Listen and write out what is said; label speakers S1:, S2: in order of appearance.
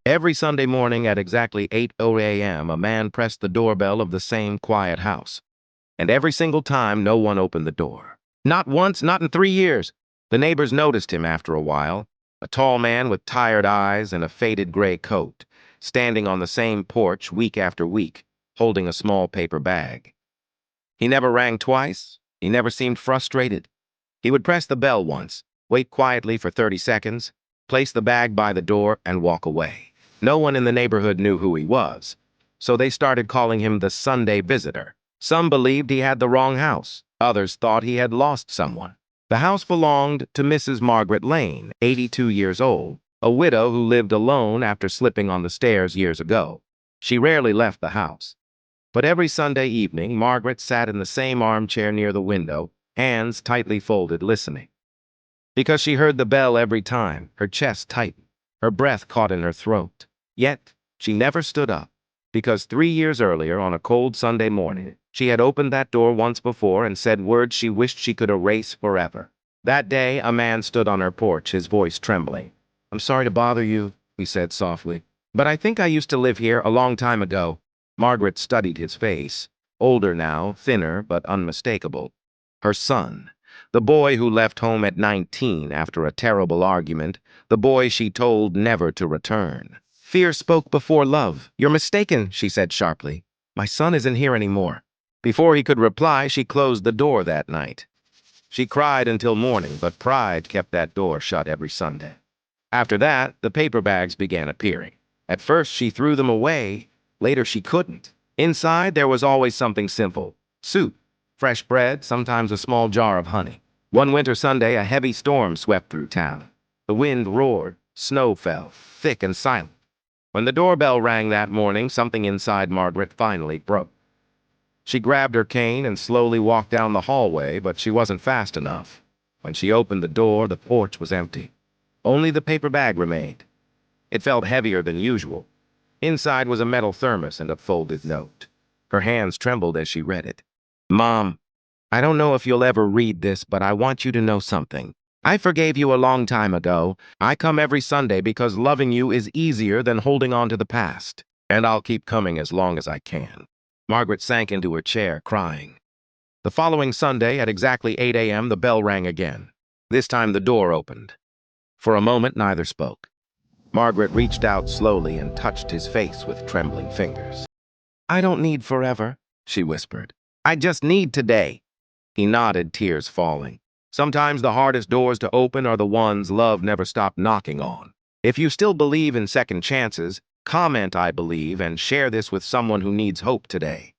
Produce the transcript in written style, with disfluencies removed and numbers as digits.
S1: Every Sunday morning at exactly 8:00 a.m., a man pressed the doorbell of the same quiet house. And every single time, no one opened the door. Not once, not in 3 years. The neighbors noticed him after a while, a tall man with tired eyes and a faded gray coat, standing on the same porch week after week, holding a small paper bag. He never rang twice. He never seemed frustrated. He would press the bell once, wait quietly for 30 seconds, place the bag by the door, and walk away. No one in the neighborhood knew who he was, so they started calling him the Sunday visitor. Some believed he had the wrong house. Others thought he had lost someone. The house belonged to Mrs. Margaret Lane, 82 years old, a widow who lived alone after slipping on the stairs years ago. She rarely left the house. But every Sunday evening, Margaret sat in the same armchair near the window, hands tightly folded, listening. Because she heard the bell every time, her chest tightened, her breath caught in her throat. Yet, she never stood up, because 3 years earlier, on a cold Sunday morning, she had opened that door once before and said words she wished she could erase forever. That day, a man stood on her porch, his voice trembling. "I'm sorry to bother you," he said softly, "but I think I used to live here a long time ago." Margaret studied his face, older now, thinner but unmistakable. Her son. The boy who left home at 19 after a terrible argument, the boy she told never to return. Fear spoke before love. "You're mistaken," she said sharply. "My son isn't here anymore." Before he could reply, she closed the door that night. She cried until morning, but pride kept that door shut every Sunday. After that, the paper bags began appearing. At first, she threw them away. Later, she couldn't. Inside, there was always something simple: soup, fresh bread, sometimes a small jar of honey. One winter Sunday, a heavy storm swept through town. The wind roared, snow fell, thick and silent. When the doorbell rang that morning, something inside Margaret finally broke. She grabbed her cane and slowly walked down the hallway, but she wasn't fast enough. When she opened the door, the porch was empty. Only the paper bag remained. It felt heavier than usual. Inside was a metal thermos and a folded note. Her hands trembled as she read it. "Mom, I don't know if you'll ever read this, but I want you to know something. I forgave you a long time ago. I come every Sunday because loving you is easier than holding on to the past. And I'll keep coming as long as I can." Margaret sank into her chair, crying. The following Sunday, at exactly 8 a.m., the bell rang again. This time the door opened. For a moment, neither spoke. Margaret reached out slowly and touched his face with trembling fingers. "I don't need forever," she whispered. "I just need today." He nodded, tears falling. Sometimes the hardest doors to open are the ones love never stopped knocking on. If you still believe in second chances, comment "I believe" and share this with someone who needs hope today.